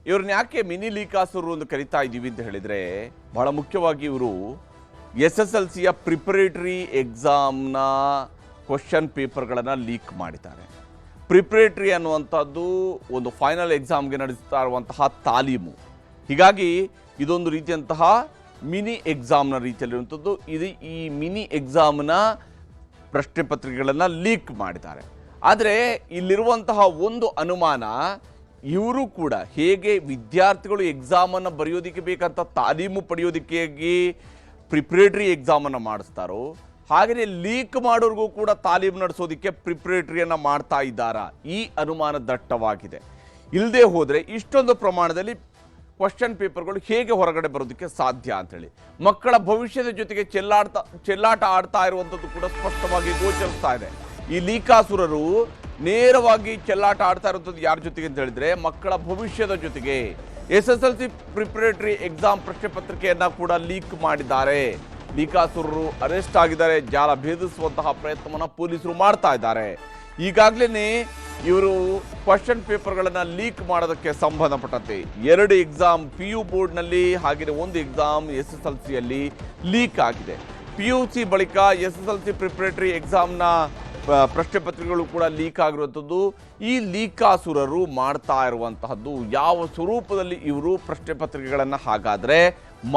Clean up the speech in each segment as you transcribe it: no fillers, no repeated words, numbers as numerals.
ಇವ್ರನ್ನ ಯಾಕೆ ಮಿನಿ ಲೀಕಾಸುರರು ಅಂತ ಕರಿತಾ ಇದ್ದೀವಿ ಅಂತ ಹೇಳಿದರೆ, ಬಹಳ ಮುಖ್ಯವಾಗಿ ಇವರು SSLCಯ ಪ್ರಿಪರೇಟರಿ ಎಕ್ಸಾಮ್ನ ಕ್ವಶನ್ ಪೇಪರ್ಗಳನ್ನು ಲೀಕ್ ಮಾಡಿದ್ದಾರೆ. ಪ್ರಿಪರೇಟರಿ ಅನ್ನುವಂಥದ್ದು ಒಂದು ಫೈನಲ್ ಎಕ್ಸಾಮ್ಗೆ ನಡೆಸ್ತಾ ಇರುವಂತಹ ತಾಲೀಮು. ಹೀಗಾಗಿ ಇದೊಂದು ರೀತಿಯಂತಹ ಮಿನಿ ಎಕ್ಸಾಮ್ನ ರೀತಿಯಲ್ಲಿರುವಂಥದ್ದು. ಇದು ಈ ಮಿನಿ ಎಕ್ಸಾಮ್ನ ಪ್ರಶ್ನೆ ಪತ್ರಿಕೆಗಳನ್ನು ಲೀಕ್ ಮಾಡಿದ್ದಾರೆ. ಆದರೆ ಇಲ್ಲಿರುವಂತಹ ಒಂದು ಅನುಮಾನ, ಇವರು ಕೂಡ ಹೇಗೆ ವಿದ್ಯಾರ್ಥಿಗಳು ಎಕ್ಸಾಮನ್ನು ಬರೆಯೋದಕ್ಕೆ ಬೇಕಂತ ತಾಲೀಮು ಪಡೆಯೋದಕ್ಕಾಗಿ ಪ್ರಿಪರೇಟರಿ ಎಕ್ಸಾಮನ್ನು ಮಾಡಿಸ್ತಾರೋ, ಹಾಗೆಯೇ ಲೀಕ್ ಮಾಡೋರಿಗೂ ಕೂಡ ತಾಲೀಮು ನಡೆಸೋದಕ್ಕೆ ಪ್ರಿಪರೇಟರಿಯನ್ನು ಮಾಡ್ತಾ ಇದ್ದಾರಾ? ಈ ಅನುಮಾನ ದಟ್ಟವಾಗಿದೆ. ಇಲ್ಲದೆ ಹೋದರೆ ಇಷ್ಟೊಂದು ಪ್ರಮಾಣದಲ್ಲಿ ಕ್ವಶನ್ ಪೇಪರ್ಗಳು ಹೇಗೆ ಹೊರಗಡೆ ಬರೋದಕ್ಕೆ ಸಾಧ್ಯ ಅಂಥೇಳಿ ಮಕ್ಕಳ ಭವಿಷ್ಯದ ಜೊತೆಗೆ ಚೆಲ್ಲಾಟ ಆಡ್ತಾ ಇರುವಂಥದ್ದು ಕೂಡ ಸ್ಪಷ್ಟವಾಗಿ ಗೋಚರಿಸ್ತಾ ಇದೆ. ಈ ಲೀಕಾಸುರರು ನೇರವಾಗಿ ಚೆಲ್ಲಾಟ ಆಡ್ತಾ ಇರುವಂಥದ್ದು ಯಾರ ಜೊತೆಗೆ ಅಂತ ಹೇಳಿದ್ರೆ, ಮಕ್ಕಳ ಭವಿಷ್ಯದ ಜೊತೆಗೆ. SSLC ಪ್ರಿಪರೇಟರಿ ಎಕ್ಸಾಮ್ ಪ್ರಶ್ನೆ ಪತ್ರಿಕೆಯನ್ನು ಕೂಡ ಲೀಕ್ ಮಾಡಿದ್ದಾರೆ. ಲೀಕಾಸುರರು ಅರೆಸ್ಟ್ ಆಗಿದ್ದಾರೆ. ಜಾಲ ಭೇದಿಸುವಂತಹ ಪ್ರಯತ್ನವನ್ನು ಪೊಲೀಸರು ಮಾಡ್ತಾ ಇದ್ದಾರೆ. ಈಗಾಗಲೇ ಇವರು ಕ್ವಶನ್ ಪೇಪರ್ಗಳನ್ನು ಲೀಕ್ ಮಾಡೋದಕ್ಕೆ ಸಂಬಂಧಪಟ್ಟಂತೆ 2 ಎಕ್ಸಾಮ್ PU ಬೋರ್ಡ್ನಲ್ಲಿ, ಹಾಗೆಯೇ 1 ಎಕ್ಸಾಮ್ SSLCಯಲ್ಲಿ ಲೀಕ್ ಆಗಿದೆ. PUC ಬಳಿಕ SSLC ಪ್ರಿಪರೇಟರಿ ಎಕ್ಸಾಮ್ನ ಪ್ರಶ್ನೆ ಪತ್ರಿಕೆಗಳು ಕೂಡ ಲೀಕ್ ಆಗಿರುವಂಥದ್ದು. ಈ ಲೀಕಾಸುರರು ಮಾಡ್ತಾ ಇರುವಂತಹದ್ದು ಯಾವ ಸ್ವರೂಪದಲ್ಲಿ ಇವರು ಪ್ರಶ್ನೆ ಪತ್ರಿಕೆಗಳನ್ನು ಹಾಗಾದರೆ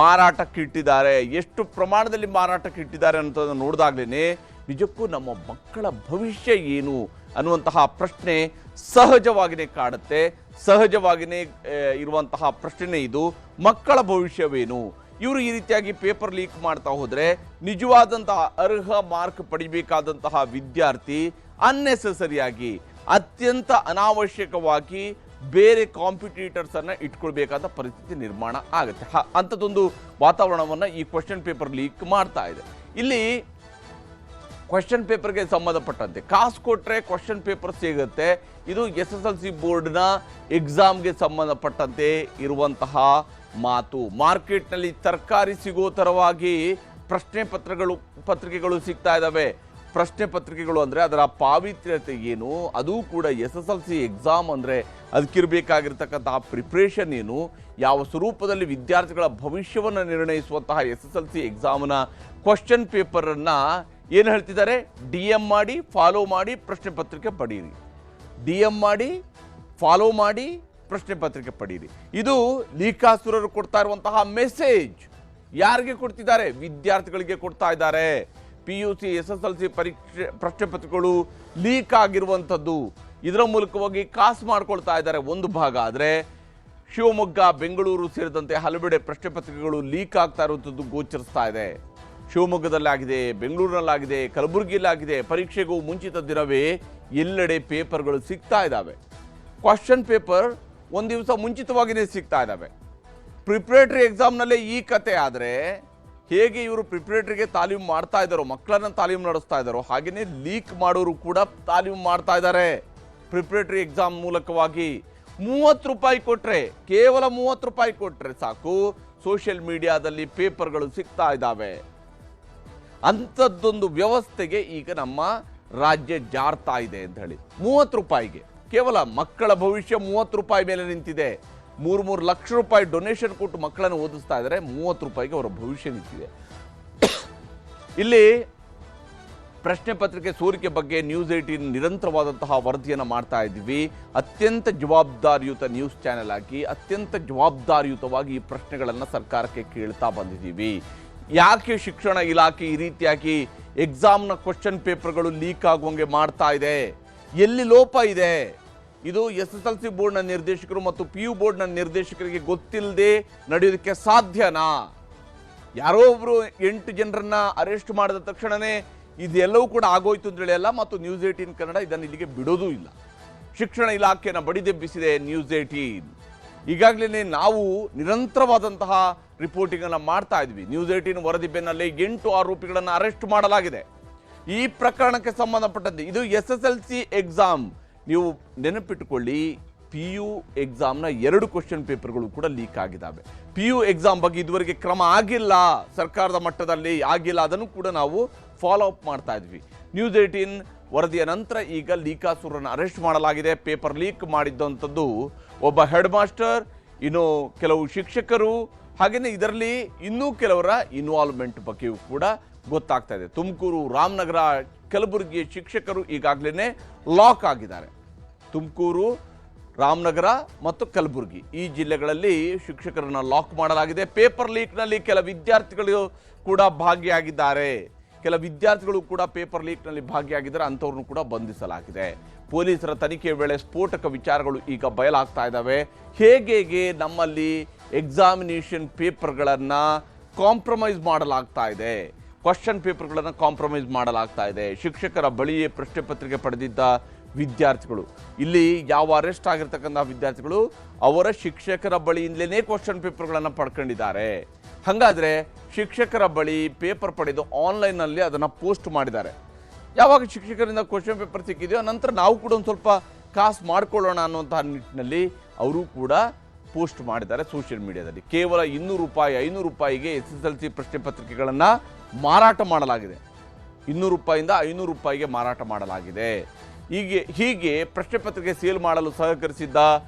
ಮಾರಾಟಕ್ಕೆ ಇಟ್ಟಿದ್ದಾರೆ, ಎಷ್ಟು ಪ್ರಮಾಣದಲ್ಲಿ ಮಾರಾಟಕ್ಕೆ ಇಟ್ಟಿದ್ದಾರೆ ಅಂತ ನೋಡಿದಾಗಲೇ ನಿಜಕ್ಕೂ ನಮ್ಮ ಮಕ್ಕಳ ಭವಿಷ್ಯ ಏನು ಅನ್ನುವಂತಹ ಪ್ರಶ್ನೆ ಸಹಜವಾಗಿಯೇ ಕಾಡುತ್ತೆ. ಸಹಜವಾಗಿಯೇ ಇರುವಂತಹ ಪ್ರಶ್ನೆ ಇದು. ಮಕ್ಕಳ ಭವಿಷ್ಯವೇನು? ಇವರು ಈ ರೀತಿಯಾಗಿ ಪೇಪರ್ ಲೀಕ್ ಮಾಡ್ತಾ ಹೋದರೆ ನಿಜವಾದಂತಹ ಅರ್ಹ ಮಾರ್ಕ್ ಪಡಿಬೇಕಾದಂತಹ ವಿದ್ಯಾರ್ಥಿ ಅನ್ನೆಸೆಸರಿಯಾಗಿ, ಅತ್ಯಂತ ಅನಾವಶ್ಯಕವಾಗಿ ಬೇರೆ ಕಾಂಪಿಟೇಟರ್ಸನ್ನು ಇಟ್ಕೊಳ್ಬೇಕಾದ ಪರಿಸ್ಥಿತಿ ನಿರ್ಮಾಣ ಆಗುತ್ತೆ. ಅಂಥದ್ದೊಂದು ವಾತಾವರಣವನ್ನು ಈ ಕ್ವಶನ್ ಪೇಪರ್ ಲೀಕ್ ಮಾಡ್ತಾ ಇದೆ. ಇಲ್ಲಿ ಕ್ವಶನ್ ಪೇಪರ್ಗೆ ಸಂಬಂಧಪಟ್ಟಂತೆ ಕಾಸು ಕೊಟ್ಟರೆ ಕ್ವಶನ್ ಪೇಪರ್ ಸಿಗುತ್ತೆ. ಇದು SSLC ಬೋರ್ಡ್ನ ಎಕ್ಸಾಮ್ಗೆ ಸಂಬಂಧಪಟ್ಟಂತೆ ಇರುವಂತಹ ಮಾತು. ಮಾರ್ಕೆಟ್ನಲ್ಲಿ ತರಕಾರಿ ಸಿಗೋ ಥರವಾಗಿ ಪ್ರಶ್ನೆ ಪತ್ರಿಕೆಗಳು ಸಿಗ್ತಾ ಇದ್ದಾವೆ. ಪ್ರಶ್ನೆ ಪತ್ರಿಕೆಗಳು ಅಂದರೆ ಅದರ ಪಾವಿತ್ರ್ಯತೆ ಏನು, ಅದು ಕೂಡ SSLC ಎಕ್ಸಾಮ್ ಅಂದರೆ ಅದಕ್ಕಿರಬೇಕಾಗಿರ್ತಕ್ಕಂತಹ ಪ್ರಿಪ್ರೇಷನ್ ಏನು, ಯಾವ ಸ್ವರೂಪದಲ್ಲಿ ವಿದ್ಯಾರ್ಥಿಗಳ ಭವಿಷ್ಯವನ್ನು ನಿರ್ಣಯಿಸುವಂತಹ SSLC ಎಕ್ಸಾಮ್ನ ಕ್ವಶನ್ ಪೇಪರನ್ನು ಏನು ಹೇಳ್ತಿದ್ದಾರೆ, DM ಮಾಡಿ ಫಾಲೋ ಮಾಡಿ ಪ್ರಶ್ನೆ ಪತ್ರಿಕೆ ಪಡೀರಿ, DM ಮಾಡಿ ಫಾಲೋ ಮಾಡಿ ಪ್ರಶ್ನೆ ಪತ್ರಿಕೆ ಪಡೀರಿ. ಇದು ಲೀಕಾಸುರರು ಕೊಡ್ತಾ ಇರುವಂತಹ ಮೆಸೇಜ್. ಯಾರಿಗೆ ಕೊಡ್ತಿದ್ದಾರೆ? ವಿದ್ಯಾರ್ಥಿಗಳಿಗೆ ಕೊಡ್ತಾ ಇದ್ದಾರೆ. PUC SSLC ಪ್ರಶ್ನೆ ಪತ್ರಿಕೆಗಳು ಲೀಕ್ ಆಗಿರುವಂಥದ್ದು. ಇದರ ಮೂಲಕವಾಗಿ ಕಾಸು ಮಾಡ್ಕೊಳ್ತಾ ಇದ್ದಾರೆ ಒಂದು ಭಾಗ. ಆದರೆ ಶಿವಮೊಗ್ಗ, ಬೆಂಗಳೂರು ಸೇರಿದಂತೆ ಹಲವೆಡೆ ಪ್ರಶ್ನೆ ಪತ್ರಿಕೆಗಳು ಲೀಕ್ ಆಗ್ತಾ ಇರುವಂಥದ್ದು ಗೋಚರಿಸ್ತಾ ಇದೆ. ಶಿವಮೊಗ್ಗದಲ್ಲಾಗಿದೆ, ಬೆಂಗಳೂರಿನಲ್ಲಾಗಿದೆ, ಕಲಬುರಗಿಯಲ್ಲಾಗಿದೆ. ಪರೀಕ್ಷೆಗೂ ಮುಂಚಿತ ದಿನವೇ ಎಲ್ಲೆಡೆ ಪೇಪರ್ಗಳು ಸಿಗ್ತಾ ಇದ್ದಾವೆ. ಕ್ವಶನ್ ಪೇಪರ್ ಒಂದು ದಿವಸ ಮುಂಚಿತವಾಗಿಯೇ ಸಿಗ್ತಾ ಇದ್ದಾವೆ. ಪ್ರಿಪರೇಟರಿ ಎಕ್ಸಾಮ್ನಲ್ಲೇ ಈ ಕತೆ ಆದರೆ ಹೇಗೆ ಇವರು ಪ್ರಿಪರೇಟರಿಗೆ ತಾಲೀಮು ಮಾಡ್ತಾ ಇದ್ದಾರೋ, ಮಕ್ಕಳನ್ನು ತಾಲೀಮು ನಡೆಸ್ತಾ ಇದ್ದಾರೋ, ಹಾಗೆಯೇ ಲೀಕ್ ಮಾಡೋರು ಕೂಡ ತಾಲೀಮು ಮಾಡ್ತಾ ಇದ್ದಾರೆ. ಪ್ರಿಪರೇಟರಿ ಎಕ್ಸಾಮ್ ಮೂಲಕವಾಗಿ 30 ರೂಪಾಯಿ ಕೊಟ್ಟರೆ, ಕೇವಲ 30 ರೂಪಾಯಿ ಕೊಟ್ಟರೆ ಸಾಕು, ಸೋಷಿಯಲ್ ಮೀಡಿಯಾದಲ್ಲಿ ಪೇಪರ್ಗಳು ಸಿಗ್ತಾ ಇದ್ದಾವೆ. ಅಂಥದ್ದೊಂದು ವ್ಯವಸ್ಥೆಗೆ ಈಗ ನಮ್ಮ ರಾಜ್ಯ ಜಾರ್ತಾ ಇದೆ ಅಂತ ಹೇಳಿ. 30 ರೂಪಾಯಿಗೆ ಕೇವಲ ಮಕ್ಕಳ ಭವಿಷ್ಯ 30 ರೂಪಾಯಿ ಮೇಲೆ ನಿಂತಿದೆ. 3 ಲಕ್ಷ ರೂಪಾಯಿ ಡೊನೇಷನ್ ಕೊಟ್ಟು ಮಕ್ಕಳನ್ನು ಓದಿಸ್ತಾ ಇದ್ದಾರೆ. 30 ರೂಪಾಯಿಗೆ ಅವರ ಭವಿಷ್ಯ ನಿಂತಿದೆ. ಇಲ್ಲಿ ಪ್ರಶ್ನೆ ಪತ್ರಿಕೆ ಸೋರಿಕೆ ಬಗ್ಗೆ ನ್ಯೂಸ್ 18 ನಿರಂತರವಾದಂತಹ ವರದಿಯನ್ನು ಮಾಡ್ತಾ ಇದ್ದೀವಿ. ಅತ್ಯಂತ ಜವಾಬ್ದಾರಿಯುತ ನ್ಯೂಸ್ ಚಾನೆಲ್ ಆಗಿ ಅತ್ಯಂತ ಜವಾಬ್ದಾರಿಯುತವಾಗಿ ಈ ಪ್ರಶ್ನೆಗಳನ್ನು ಸರ್ಕಾರಕ್ಕೆ ಕೇಳ್ತಾ ಬಂದಿದ್ದೀವಿ. ಯಾಕೆ ಶಿಕ್ಷಣ ಇಲಾಖೆ ಈ ರೀತಿಯಾಗಿ ಎಕ್ಸಾಮ್ನ ಕ್ವಶನ್ ಪೇಪರ್ಗಳು ಲೀಕ್ ಆಗುವಂಗೆ ಮಾಡ್ತಾ ಇದೆ? ಎಲ್ಲಿ ಲೋಪ ಇದೆ? ಇದು SSLC ಬೋರ್ಡ್ನ ನಿರ್ದೇಶಕರು ಮತ್ತು PU ಬೋರ್ಡ್ನ ನಿರ್ದೇಶಕರಿಗೆ ಗೊತ್ತಿಲ್ಲದೆ ನಡೆಯೋದಕ್ಕೆ ಸಾಧ್ಯನಾ? ಯಾರೋ ಒಬ್ರು 8 ಜನರನ್ನ ಅರೆಸ್ಟ್ ಮಾಡಿದ ತಕ್ಷಣವೇ ಇದೆಲ್ಲವೂ ಕೂಡ ಆಗೋಯ್ತು ಅಂತ ಹೇಳಿ ಅಲ್ಲ. ಮತ್ತು ನ್ಯೂಸ್ 18 ಕನ್ನಡ ಇದನ್ನು ಇಲ್ಲಿಗೆ ಬಿಡೋದೂ ಇಲ್ಲ. ಶಿಕ್ಷಣ ಇಲಾಖೆಯನ್ನು ಬಡಿದೆಬ್ಬಿಸಿದೆ ನ್ಯೂಸ್ 18. ಈಗಾಗಲೇ ನಾವು ನಿರಂತರವಾದಂತಹ ರಿಪೋರ್ಟಿಂಗನ್ನು ಮಾಡ್ತಾ ಇದ್ವಿ. ನ್ಯೂಸ್ 18 ವರದಿ ಬೆನ್ನಲ್ಲೇ 8 ಆರೋಪಿಗಳನ್ನು ಅರೆಸ್ಟ್ ಮಾಡಲಾಗಿದೆ. ಈ ಪ್ರಕರಣಕ್ಕೆ ಸಂಬಂಧಪಟ್ಟಂತೆ ಇದು SSLC ಎಕ್ಸಾಮ್. ನೀವು ನೆನಪಿಟ್ಟುಕೊಳ್ಳಿ, PU ಎಕ್ಸಾಮ್ನ 2 ಕ್ವಶನ್ ಪೇಪರ್ಗಳು ಕೂಡ ಲೀಕ್ ಆಗಿದ್ದಾವೆ. PU ಎಕ್ಸಾಮ್ ಬಗ್ಗೆ ಇದುವರೆಗೆ ಕ್ರಮ ಆಗಿಲ್ಲ, ಸರ್ಕಾರದ ಮಟ್ಟದಲ್ಲಿ ಆಗಿಲ್ಲ. ಅದನ್ನು ಕೂಡ ನಾವು ಫಾಲೋ ಅಪ್ ಮಾಡ್ತಾ ಇದ್ವಿ. ನ್ಯೂಸ್ 18 ವರದಿಯ ನಂತರ ಈಗ ಲೀಕಾಸುರನ್ನು ಅರೆಸ್ಟ್ ಮಾಡಲಾಗಿದೆ. ಪೇಪರ್ ಲೀಕ್ ಮಾಡಿದ್ದಂಥದ್ದು ಒಬ್ಬ ಹೆಡ್ ಮಾಸ್ಟರ್, ಇನ್ನು ಕೆಲವು ಶಿಕ್ಷಕರು ಹಾಗೆಯೇ ಇದರಲ್ಲಿ ಇನ್ನೂ ಕೆಲವರ ಇನ್ವಾಲ್ವ್ಮೆಂಟ್ ಬಗ್ಗೆಯೂ ಕೂಡ ಗೊತ್ತಾಗ್ತಾ ಇದೆ. ತುಮಕೂರು, ರಾಮನಗರ, ಕಲಬುರಗಿ ಶಿಕ್ಷಕರು ಈಗಾಗಲೇ ಲಾಕ್ ಆಗಿದ್ದಾರೆ. ತುಮಕೂರು, ರಾಮನಗರ ಮತ್ತು ಕಲಬುರಗಿ ಈ ಜಿಲ್ಲೆಗಳಲ್ಲಿ ಶಿಕ್ಷಕರನ್ನ ಲಾಕ್ ಮಾಡಲಾಗಿದೆ. ಪೇಪರ್ ಲೀಕ್ನಲ್ಲಿ ಕೆಲ ವಿದ್ಯಾರ್ಥಿಗಳು ಕೂಡ ಭಾಗಿಯಾಗಿದ್ದಾರೆ. ಪೇಪರ್ ಲೀಕ್ನಲ್ಲಿ ಭಾಗಿಯಾಗಿದ್ದಾರೆ. ಅಂಥವ್ರನ್ನು ಕೂಡ ಬಂಧಿಸಲಾಗಿದೆ. ಪೊಲೀಸರ ತನಿಖೆ ವೇಳೆ ಸ್ಫೋಟಕ ವಿಚಾರಗಳು ಈಗ ಬಯಲಾಗ್ತಾ ಇದ್ದಾವೆ. ಹೇಗೆ ನಮ್ಮಲ್ಲಿ ಎಕ್ಸಾಮಿನೇಷನ್ ಪೇಪರ್ಗಳನ್ನು ಕಾಂಪ್ರಮೈಸ್ ಮಾಡಲಾಗ್ತಾ ಇದೆ, ಕ್ವಶನ್ ಪೇಪರ್ಗಳನ್ನು ಕಾಂಪ್ರಮೈಸ್ ಮಾಡಲಾಗ್ತಾ ಇದೆ. ಶಿಕ್ಷಕರ ಬಳಿಯೇ ಪ್ರಶ್ನೆ ಪತ್ರಿಕೆ ಪಡೆದಿದ್ದ ವಿದ್ಯಾರ್ಥಿಗಳು, ಇಲ್ಲಿ ಯಾವ ಅರೆಸ್ಟ್ ಆಗಿರ್ತಕ್ಕಂಥ ವಿದ್ಯಾರ್ಥಿಗಳು ಅವರ ಶಿಕ್ಷಕರ ಬಳಿಯಿಂದಲೇ ಕ್ವಶನ್ ಪೇಪರ್ಗಳನ್ನು ಪಡ್ಕೊಂಡಿದ್ದಾರೆ. ಹಾಗಾದರೆ ಶಿಕ್ಷಕರ ಬಳಿ ಪೇಪರ್ ಪಡೆದು ಆನ್ಲೈನ್ನಲ್ಲಿ ಅದನ್ನು ಪೋಸ್ಟ್ ಮಾಡಿದ್ದಾರೆ. ಯಾವಾಗ ಶಿಕ್ಷಕರಿಂದ ಕ್ವಶನ್ ಪೇಪರ್ ಸಿಕ್ಕಿದೆಯೋ ನಂತರ ನಾವು ಕೂಡ ಒಂದು ಸ್ವಲ್ಪ ಕಾಸು ಮಾಡ್ಕೊಳ್ಳೋಣ ಅನ್ನುವಂತಹ ನಿಟ್ಟಿನಲ್ಲಿ ಅವರು ಕೂಡ ಪೋಸ್ಟ್ ಮಾಡಿದ್ದಾರೆ ಸೋಷಿಯಲ್ ಮೀಡಿಯಾದಲ್ಲಿ. ಕೇವಲ 200 ರೂಪಾಯಿ, 500 ರೂಪಾಯಿಗೆ SSLC ಪ್ರಶ್ನೆ ಪತ್ರಿಕೆಗಳನ್ನು ಮಾರಾಟ ಮಾಡಲಾಗಿದೆ. 200 ರೂಪಾಯಿಂದ 500 ರೂಪಾಯಿಗೆ ಮಾರಾಟ ಮಾಡಲಾಗಿದೆ. ಹೀಗೆ ಪ್ರಶ್ನೆ ಪತ್ರಿಕೆ ಸೇಲ್ ಮಾಡಲು ಸಹಕರಿಸಿದ್ದ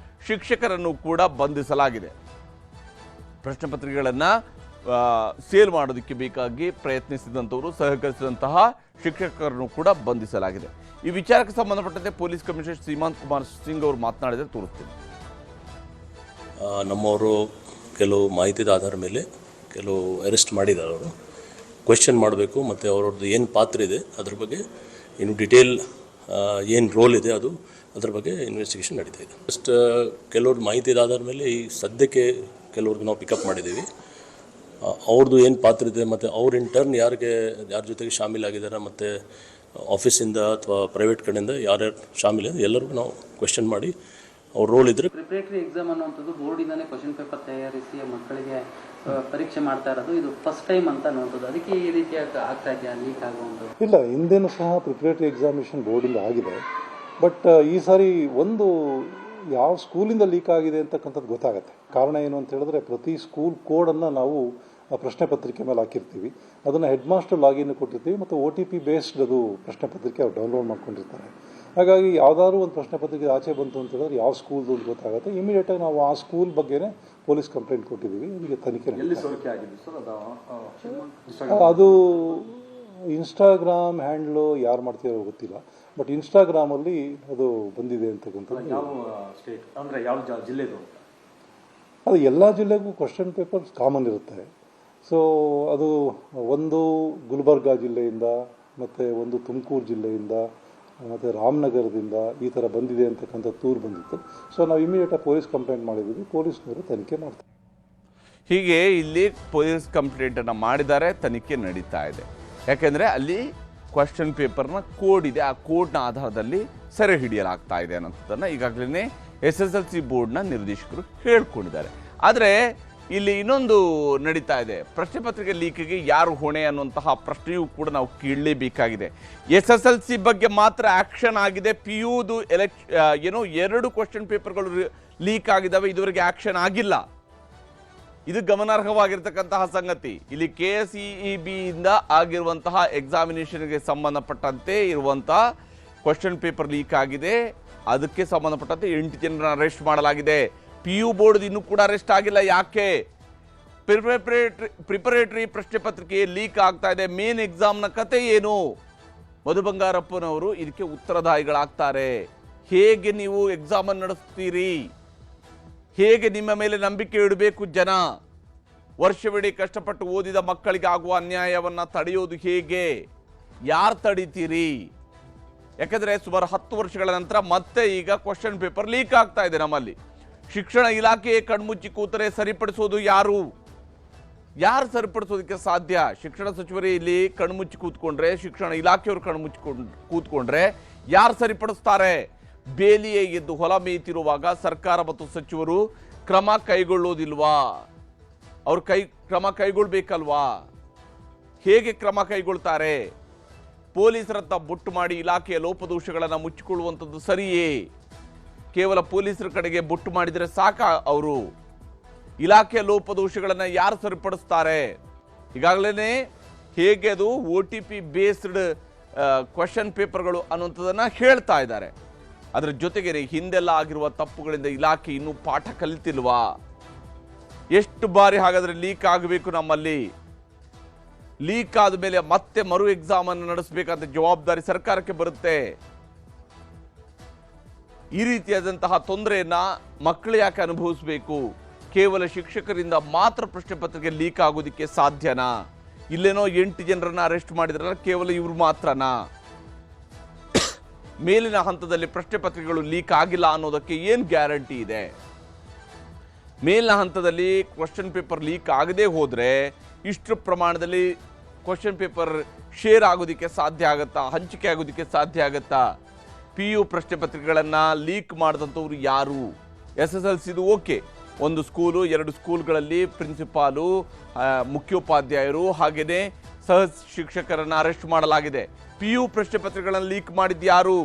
ಶಿಕ್ಷಕರನ್ನು ಕೂಡ ಬಂಧಿಸಲಾಗಿದೆ. ಪ್ರಶ್ನೆ ಪತ್ರಿಕೆಗಳನ್ನು ಸೇಲ್ ಮಾಡೋದಕ್ಕೆ ಬೇಕಾಗಿ ಪ್ರಯತ್ನಿಸಿದಂಥವರು, ಸಹಕರಿಸಿದಂತಹ ಶಿಕ್ಷಕರನ್ನು ಕೂಡ ಬಂಧಿಸಲಾಗಿದೆ. ಈ ವಿಚಾರಕ್ಕೆ ಸಂಬಂಧಪಟ್ಟಂತೆ ಪೊಲೀಸ್ ಕಮಿಷನರ್ ಶ್ರೀಮಾಂತ್ ಕುಮಾರ್ ಸಿಂಗ್ ಅವರು ಮಾತನಾಡಿದರೆ ತೋರಿಸ್ತೀನಿ. ನಮ್ಮವರು ಕೆಲವು ಮಾಹಿತಿದ ಆಧಾರ ಮೇಲೆ ಕೆಲವು ಅರೆಸ್ಟ್ ಮಾಡಿದ್ದಾರೆ. ಅವರು ಕ್ವೆಶ್ಚನ್ ಮಾಡಬೇಕು ಮತ್ತು ಅವ್ರದ್ದು ಏನು ಪಾತ್ರ ಇದೆ ಅದ್ರ ಬಗ್ಗೆ ಇನ್ನು ಡಿಟೇಲ್ ಏನು ರೋಲ್ ಇದೆ ಅದ್ರ ಬಗ್ಗೆ ಇನ್ವೆಸ್ಟಿಗೇಷನ್ ನಡೀತಾ ಇದೆ. ಫಸ್ಟ್ ಕೆಲವ್ರ ಮಾಹಿತಿದ ಆಧಾರ ಮೇಲೆ ಈ ಸದ್ಯಕ್ಕೆ ಕೆಲವ್ರಿಗೆ ನಾವು ಪಿಕಪ್ ಮಾಡಿದ್ದೀವಿ. ಅವ್ರದ್ದು ಏನು ಪಾತ್ರ ಇದೆ ಮತ್ತು ಅವ್ರ ಇಂಟರ್ನ್ ಯಾರ ಜೊತೆಗೆ ಶಾಮೀಲಾಗಿದ್ದಾರೆ ಮತ್ತು ಆಫೀಸಿಂದ ಅಥವಾ ಪ್ರೈವೇಟ್ ಕಡೆಯಿಂದ ಯಾರ್ಯಾರು ಶಾಮೀಲಿದೆ ಎಲ್ಲರಿಗೂ ನಾವು ಕ್ವೆಶ್ಚನ್ ಮಾಡಿ ಅವ್ರ ರೋಲ್ ಇದ್ರೆ. ಪ್ರಿಪರೇಟರಿ ಎಕ್ಸಾಮ್ ಅನ್ನುವಂಥದ್ದು ಬೋರ್ಡಿಂದಾನೇ ಕ್ವಶನ್ ಪೇಪರ್ ತಯಾರಿಸಿ ಮಕ್ಕಳಿಗೆ ಪರೀಕ್ಷೆ ಮಾಡ್ತಾ ಇರೋದು ಇದು ಫಸ್ಟ್ ಟೈಮ್ ಅಂತ ಅನ್ನುವಂಥದ್ದು. ಅದಕ್ಕೆ ಈ ರೀತಿ ಆಗ್ತಾ ಇದೆಯಾ, ಲೀಕ್ ಆಗುವಂಥದ್ದು? ಇಲ್ಲ, ಹಿಂದೆನೂ ಸಹ ಪ್ರಿಪರೇಟರಿ ಎಕ್ಸಾಮಿನೇಷನ್ ಬೋರ್ಡಿಂದ ಆಗಿದೆ. ಬಟ್ ಈ ಸಾರಿ ಒಂದು ಯಾವ ಸ್ಕೂಲಿಂದ ಲೀಕ್ ಆಗಿದೆ ಅಂತಕ್ಕಂಥದ್ದು ಗೊತ್ತಾಗುತ್ತೆ. ಕಾರಣ ಏನು ಅಂತ ಹೇಳಿದ್ರೆ, ಪ್ರತಿ ಸ್ಕೂಲ್ ಕೋಡನ್ನು ನಾವು ಪ್ರಶ್ನೆ ಪತ್ರಿಕೆ ಮೇಲೆ ಹಾಕಿರ್ತೀವಿ. ಅದನ್ನು ಹೆಡ್ ಮಾಸ್ಟರ್ ಲಾಗಿನ್ ಕೊಟ್ಟಿರ್ತೀವಿ ಮತ್ತು OTP ಬೇಸ್ಡ್ ಅದು ಪ್ರಶ್ನೆ ಪತ್ರಿಕೆ ಅವ್ರು ಡೌನ್ಲೋಡ್ ಮಾಡ್ಕೊಂಡಿರ್ತಾರೆ. ಹಾಗಾಗಿ ಯಾವುದಾದ್ರೂ ಒಂದು ಪ್ರಶ್ನೆ ಪತ್ರಿಕೆ ಆಚೆ ಬಂತು ಅಂತ ಹೇಳಿದ್ರೆ ಯಾವ ಸ್ಕೂಲ್ದು ಅಂತ ಗೊತ್ತಾಗುತ್ತೆ. ಇಮಿಡಿಯೇಟಾಗಿ ನಾವು ಆ ಸ್ಕೂಲ್ ಬಗ್ಗೆನೇ ಪೊಲೀಸ್ ಕಂಪ್ಲೇಂಟ್ ಕೊಟ್ಟಿದ್ದೀವಿ. ಈಗ ತನಿಖೆ ಅದು ಇನ್ಸ್ಟಾಗ್ರಾಮ್ ಹ್ಯಾಂಡ್ಲು ಯಾರು ಮಾಡ್ತಿರೋ ಗೊತ್ತಿಲ್ಲ, ಬಟ್ ಇನ್ಸ್ಟಾಗ್ರಾಮಲ್ಲಿ ಅದು ಬಂದಿದೆ ಅಂತಕ್ಕಂಥದ್ದು. ಅದು ಎಲ್ಲ ಜಿಲ್ಲೆಗೂ ಕ್ವಶನ್ ಪೇಪರ್ಸ್ ಕಾಮನ್ ಇರುತ್ತೆ. ಸೊ ಅದು ಒಂದು ಗುಲ್ಬರ್ಗಾ ಜಿಲ್ಲೆಯಿಂದ ಮತ್ತು ಒಂದು ತುಮಕೂರು ಜಿಲ್ಲೆಯಿಂದ ಮತ್ತು ರಾಮನಗರದಿಂದ ಈ ಥರ ಬಂದಿದೆ ಅಂತಕ್ಕಂಥ ದೂರು ಬಂದಿತ್ತು. ಸೊ ನಾವು ಇಮಿಡಿಯೇಟಾಗಿ ಪೊಲೀಸ್ ಕಂಪ್ಲೇಂಟ್ ಮಾಡಿದ್ದೀವಿ. ಪೊಲೀಸ್ನವರು ತನಿಖೆ ಮಾಡ್ತಾರೆ. ಹೀಗೆ ಇಲ್ಲಿ ಪೊಲೀಸ್ ಕಂಪ್ಲೇಂಟನ್ನು ಮಾಡಿದ್ದಾರೆ, ತನಿಖೆ ನಡೀತಾ ಇದೆ. ಯಾಕೆಂದರೆ ಅಲ್ಲಿ ಕ್ವಶನ್ ಪೇಪರ್ನ ಕೋಡ್ ಇದೆ, ಆ ಕೋಡ್ನ ಆಧಾರದಲ್ಲಿ ಸೆರೆ ಹಿಡಿಯಲಾಗ್ತಾ ಇದೆ ಅನ್ನೋದನ್ನು ಈಗಾಗಲೇ SSLC ಬೋರ್ಡ್ನ ನಿರ್ದೇಶಕರು ಹೇಳ್ಕೊಂಡಿದ್ದಾರೆ. ಆದರೆ ಇಲ್ಲಿ ಇನ್ನೊಂದು ನಡೀತಾ ಇದೆ, ಪ್ರಶ್ನೆ ಪತ್ರಿಕೆ ಲೀಕಿಗೆ ಯಾರು ಹೊಣೆ ಅನ್ನುವಂತಹ ಪ್ರಶ್ನೆಯೂ ಕೂಡ ನಾವು ಕೇಳಲೇಬೇಕಾಗಿದೆ. SSLC ಬಗ್ಗೆ ಮಾತ್ರ ಆಕ್ಷನ್ ಆಗಿದೆ. PUದು ಏನೋ 2 ಕ್ವಶನ್ ಪೇಪರ್ಗಳು ಲೀಕ್ ಆಗಿದ್ದಾವೆ, ಇದುವರೆಗೆ ಆಕ್ಷನ್ ಆಗಿಲ್ಲ. ಇದು ಗಮನಾರ್ಹವಾಗಿರ್ತಕ್ಕಂತಹ ಸಂಗತಿ. ಇಲ್ಲಿ KSEEB ಇಂದ ಆಗಿರುವಂತಹ ಎಕ್ಸಾಮಿನೇಷನ್ಗೆ ಸಂಬಂಧಪಟ್ಟಂತೆ ಇರುವಂತಹ ಕ್ವಶನ್ ಪೇಪರ್ ಲೀಕ್ ಆಗಿದೆ. ಅದಕ್ಕೆ ಸಂಬಂಧಪಟ್ಟಂತೆ 8 ಜನರನ್ನ ಅರೆಸ್ಟ್ ಮಾಡಲಾಗಿದೆ. PU ಬೋರ್ಡ್ ಇನ್ನೂ ಕೂಡ ಅರೆಸ್ಟ್ ಆಗಿಲ್ಲ. ಯಾಕೆ? ಪ್ರಿಪರೇಟರಿ ಪ್ರಶ್ನೆ ಪತ್ರಿಕೆ ಲೀಕ್ ಆಗ್ತಾ ಇದೆ. ಮೇನ್ ಎಕ್ಸಾಮ್ನ ಕತೆ ಏನು? ಮಧು ಬಂಗಾರಪ್ಪನವರು ಇದಕ್ಕೆ ಉತ್ತರದಾಯಿಗಳಾಗ್ತಾರೆ. ಹೇಗೆ ನೀವು ಎಕ್ಸಾಮನ್ನು ನಡೆಸ್ತೀರಿ? ಹೇಗೆ ನಿಮ್ಮ ಮೇಲೆ ನಂಬಿಕೆ ಇಡಬೇಕು ಜನ? ವರ್ಷವಿಡೀ ಕಷ್ಟಪಟ್ಟು ಓದಿದ ಮಕ್ಕಳಿಗೆ ಆಗುವ ಅನ್ಯಾಯವನ್ನು ತಡೆಯೋದು ಹೇಗೆ? ಯಾರು ತಡೀತೀರಿ? ಯಾಕಂದರೆ ಸುಮಾರು 10 ವರ್ಷಗಳ ನಂತರ ಮತ್ತೆ ಈಗ ಕ್ವಶನ್ ಪೇಪರ್ ಲೀಕ್ ಆಗ್ತಾ ಇದೆ. ನಮ್ಮಲ್ಲಿ ಶಿಕ್ಷಣ ಇಲಾಖೆ ಕಣ್ಮುಚ್ಚಿ ಕೂತರೆ ಸರಿಪಡಿಸೋದು ಯಾರು ಸರಿಪಡಿಸೋದಕ್ಕೆ ಸಾಧ್ಯ? ಶಿಕ್ಷಣ ಸಚಿವರೇ ಇಲ್ಲಿ ಕಣ್ಮುಚ್ಚಿ ಕೂತ್ಕೊಂಡ್ರೆ, ಶಿಕ್ಷಣ ಇಲಾಖೆಯವರು ಕಣ್ಮುಚ್ಚಿ ಕೂತ್ಕೊಂಡ್ರೆ ಯಾರು ಸರಿಪಡಿಸ್ತಾರೆ? ಬೇಲಿಯೇ ಎದ್ದು ಹೊಲ ಮೇಯ್ತಿರುವಾಗ ಸರ್ಕಾರ ಮತ್ತು ಸಚಿವರು ಕ್ರಮ ಕೈಗೊಳ್ಳೋದಿಲ್ವಾ? ಅವ್ರು ಕ್ರಮ ಕೈಗೊಳ್ಬೇಕಲ್ವಾ? ಹೇಗೆ ಕ್ರಮ ಕೈಗೊಳ್ತಾರೆ? ಪೊಲೀಸರತ್ತ ಬೊಟ್ಟು ಮಾಡಿ ಇಲಾಖೆಯ ಲೋಪದೋಷಗಳನ್ನು ಮುಚ್ಚಿಕೊಳ್ಳುವಂಥದ್ದು ಸರಿಯೇ? ಕೇವಲ ಪೊಲೀಸರ ಕಡೆಗೆ ಬೊಟ್ಟು ಮಾಡಿದರೆ ಸಾಕ? ಅವರು ಇಲಾಖೆಯ ಲೋಪದೋಷಗಳನ್ನು ಯಾರು ಸರಿಪಡಿಸ್ತಾರೆ? ಈಗಾಗಲೇ ಹೇಗೆ ಅದು OTP ಬೇಸ್ಡ್ ಕ್ವಶನ್ ಪೇಪರ್ಗಳು ಅನ್ನುವಂಥದ್ದನ್ನು ಹೇಳ್ತಾ ಇದ್ದಾರೆ. ಅದರ ಜೊತೆಗೆ ಹಿಂದೆಲ್ಲ ಆಗಿರುವ ತಪ್ಪುಗಳಿಂದ ಇಲಾಖೆ ಇನ್ನೂ ಪಾಠ ಕಲಿತಿಲ್ವಾ? ಎಷ್ಟು ಬಾರಿ ಹಾಗಾದರೆ ಲೀಕ್ ಆಗಬೇಕು? ನಮ್ಮಲ್ಲಿ ಲೀಕ್ ಆದ ಮೇಲೆ ಮತ್ತೆ ಮರು ಎಕ್ಸಾಮ್ ಅನ್ನು ನಡೆಸಬೇಕಂತ ಜವಾಬ್ದಾರಿ ಸರ್ಕಾರಕ್ಕೆ ಬರುತ್ತೆ. ಈ ರೀತಿಯಾದಂತಹ ತೊಂದರೆಯನ್ನ ಮಕ್ಕಳು ಯಾಕೆ ಅನುಭವಿಸಬೇಕು? ಕೇವಲ ಶಿಕ್ಷಕರಿಂದ ಮಾತ್ರ ಪ್ರಶ್ನೆ ಪತ್ರಿಕೆ ಲೀಕ್ ಆಗೋದಕ್ಕೆ ಸಾಧ್ಯನಾ? ಇಲ್ಲೇನೋ 8 ಜನರನ್ನ ಅರೆಸ್ಟ್ ಮಾಡಿದ್ರಲ್ಲ, ಕೇವಲ ಇವ್ರು ಮಾತ್ರನಾ? ಮೇಲಿನ ಹಂತದಲ್ಲಿ ಪ್ರಶ್ನೆ ಪತ್ರಿಕೆಗಳು ಲೀಕ್ ಆಗಿಲ್ಲ ಅನ್ನೋದಕ್ಕೆ ಏನು ಗ್ಯಾರಂಟಿ ಇದೆ? ಮೇಲಿನ ಹಂತದಲ್ಲಿ ಕ್ವಶನ್ ಪೇಪರ್ ಲೀಕ್ ಆಗದೆ ಹೋದರೆ ಇಷ್ಟು ಪ್ರಮಾಣದಲ್ಲಿ ಕ್ವಶನ್ ಪೇಪರ್ ಶೇರ್ ಆಗೋದಕ್ಕೆ ಸಾಧ್ಯ ಆಗುತ್ತಾ? ಹಂಚಿಕೆ ಆಗೋದಕ್ಕೆ ಸಾಧ್ಯ ಆಗುತ್ತಾ? PU ಪ್ರಶ್ನೆ ಪತ್ರಿಕೆಗಳನ್ನು ಲೀಕ್ ಮಾಡಿದಂಥವ್ರು ಯಾರು? SSLCದು ಓಕೆ, 1 ಸ್ಕೂಲು 2 ಸ್ಕೂಲ್ಗಳಲ್ಲಿ ಪ್ರಿನ್ಸಿಪಾಲು, ಮುಖ್ಯೋಪಾಧ್ಯಾಯರು ಹಾಗೆಯೇ ಸಹ ಶಿಕ್ಷಕರನ್ನು ಅರೆಸ್ಟ್ ಮಾಡಲಾಗಿದೆ. PU ಪ್ರಶ್ನೆ ಪತ್ರಿಕೆಗಳನ್ನು ಲೀಕ್ ಮಾಡಿದ್ದು ಯಾರು?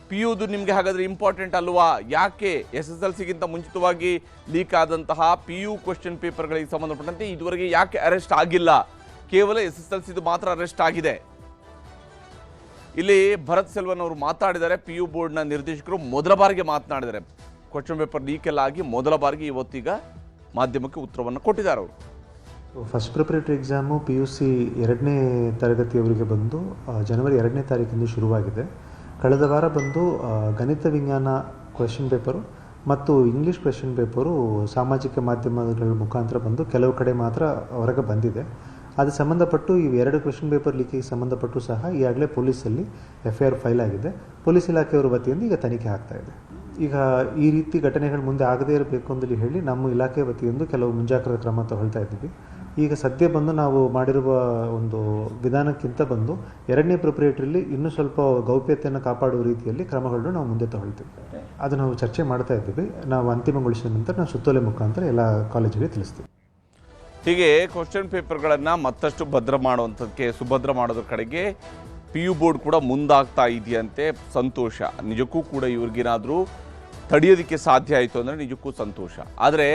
PUದು ನಿಮಗೆ ಹಾಗಾದರೆ ಇಂಪಾರ್ಟೆಂಟ್ ಅಲ್ವಾ? ಯಾಕೆ SSLCಗಿಂತ ಮುಂಚಿತವಾಗಿ ಲೀಕ್ ಆದಂತಹ PU ಕ್ವಶನ್ ಪೇಪರ್ಗಳಿಗೆ ಸಂಬಂಧಪಟ್ಟಂತೆ ಇದುವರೆಗೆ ಯಾಕೆ ಅರೆಸ್ಟ್ ಆಗಿಲ್ಲ? ಕೇವಲ SSLCದು ಮಾತ್ರ ಅರೆಸ್ಟ್ ಆಗಿದೆ. ಇಲ್ಲಿ ಭರತ್ ಸೆಲ್ವನ್ ಅವರು ಮಾತಾಡಿದ್ದಾರೆ. PU ಬೋರ್ಡ್ನ ನಿರ್ದೇಶಕರು ಮೊದಲ ಬಾರಿಗೆ ಮಾತನಾಡಿದ್ದಾರೆ. ಕ್ವಶನ್ ಪೇಪರ್ ಲೀಕ್ ಎಲ್ಲ ಆಗಿ ಮೊದಲ ಬಾರಿಗೆ ಇವತ್ತೀಗ ಮಾಧ್ಯಮಕ್ಕೆ ಉತ್ತರವನ್ನು ಕೊಟ್ಟಿದ್ದಾರೆ ಅವರು. ಫಸ್ಟ್ ಪ್ರಿಪರೇಟರಿ ಎಕ್ಸಾಮು PUC 2ನೇ ತರಗತಿಯವರಿಗೆ ಬಂದು ಜನವರಿ 2ನೇ ತಾರೀಕಿಂದ ಶುರುವಾಗಿದೆ. ಕಳೆದ ವಾರ ಬಂದು ಗಣಿತ ವಿಜ್ಞಾನ ಕ್ವೆಶ್ಚನ್ ಪೇಪರು ಮತ್ತು ಇಂಗ್ಲೀಷ್ ಕ್ವೆಶ್ಚನ್ ಪೇಪರು ಸಾಮಾಜಿಕ ಮಾಧ್ಯಮಗಳ ಮುಖಾಂತರ ಬಂದು ಕೆಲವು ಕಡೆ ಮಾತ್ರ ಹೊರಗೆ ಬಂದಿದೆ. ಅದು ಸಂಬಂಧಪಟ್ಟು ಇವು 2 ಕ್ವೆಶ್ಚನ್ ಪೇಪರ್ ಲೀಕಿಗೆ ಸಂಬಂಧಪಟ್ಟು ಸಹ ಈಗಾಗಲೇ ಪೊಲೀಸಲ್ಲಿ FIR ಫೈಲ್ ಆಗಿದೆ. ಪೊಲೀಸ್ ಇಲಾಖೆಯವರ ವತಿಯಿಂದ ಈಗ ತನಿಖೆ ಆಗ್ತಾ ಇದೆ. ಈಗ ಈ ರೀತಿ ಘಟನೆಗಳು ಮುಂದೆ ಆಗದೇ ಇರಬೇಕು ಅಂತೇಳಿ ಹೇಳಿ ನಮ್ಮ ಇಲಾಖೆ ವತಿಯಿಂದ ಕೆಲವು ಮುಂಜಾಗ್ರತಾ ಕ್ರಮ ತಗೊಳ್ತಾ ಇದ್ದೀವಿ. ಈಗ ಸದ್ಯ ಬಂದು ನಾವು ಮಾಡಿರುವ ಒಂದು ವಿಧಾನಕ್ಕಿಂತ ಬಂದು 2ನೇ ಪ್ರಿಪರೇಟರಿಲಿ ಇನ್ನೂ ಸ್ವಲ್ಪ ಗೌಪ್ಯತೆಯನ್ನು ಕಾಪಾಡುವ ರೀತಿಯಲ್ಲಿ ಕ್ರಮಗಳನ್ನು ನಾವು ಮುಂದೆ ತಗೊಳ್ತೀವಿ. ಅದು ನಾವು ಚರ್ಚೆ ಮಾಡ್ತಾ ಇದ್ದೀವಿ. ನಾವು ಅಂತಿಮಗೊಳಿಸಿದ ನಂತರ ನಾವು ಸುತ್ತೋಲೆ ಮುಖಾಂತರ ಎಲ್ಲ ಕಾಲೇಜಿಗೆ ತಿಳಿಸ್ತೀವಿ. ಹೀಗೆ ಕ್ವಶನ್ ಪೇಪರ್ಗಳನ್ನು ಮತ್ತಷ್ಟು ಭದ್ರ ಮಾಡುವಂಥದ್ದಕ್ಕೆ, ಸುಭದ್ರ ಮಾಡೋದ್ರ ಕಡೆಗೆ PU ಬೋರ್ಡ್ ಕೂಡ ಮುಂದಾಗ್ತಾ ಇದೆಯಂತೆ. ಸಂತೋಷ. ನಿಜಕ್ಕೂ ಕೂಡ ಇವ್ರಿಗೇನಾದರೂ ತಡೆಯೋದಕ್ಕೆ ಸಾಧ್ಯ ಆಯಿತು ಅಂದರೆ ನಿಜಕ್ಕೂ ಸಂತೋಷ. ಆದರೆ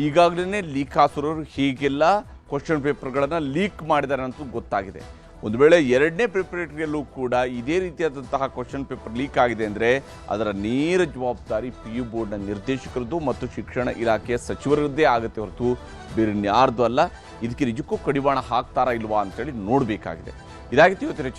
ಈಗಾಗಲೇ ಲೀಕಾಸುರರು ಹೀಗೆಲ್ಲ ಕ್ವಶನ್ ಪೇಪರ್ಗಳನ್ನು ಲೀಕ್ ಮಾಡಿದ್ದಾರೆ ಅಂತ ಗೊತ್ತಾಗಿದೆ. ಒಂದು ವೇಳೆ 2ನೇ ಪ್ರಿಪರೇಟರಿಯಲ್ಲೂ ಕೂಡ ಇದೇ ರೀತಿಯಾದಂತಹ ಕ್ವಶನ್ ಪೇಪರ್ ಲೀಕ್ ಆಗಿದೆ ಅಂದರೆ ಅದರ ನೇರ ಜವಾಬ್ದಾರಿ PU ಬೋರ್ಡ್ನ ನಿರ್ದೇಶಕರದ್ದು ಮತ್ತು ಶಿಕ್ಷಣ ಇಲಾಖೆಯ ಸಚಿವರದ್ದೇ ಆಗುತ್ತೆ ಹೊರತು ಬೇರೆ ಯಾರ್ದು ಅಲ್ಲ. ಇದಕ್ಕೆ ನಿಜಕ್ಕೂ ಕಡಿವಾಣ ಹಾಕ್ತಾರಾ ಇಲ್ವಾ ಅಂತೇಳಿ ನೋಡಬೇಕಾಗಿದೆ. ಇದಾಗಿತ್ತು ಇವತ್ತಿನ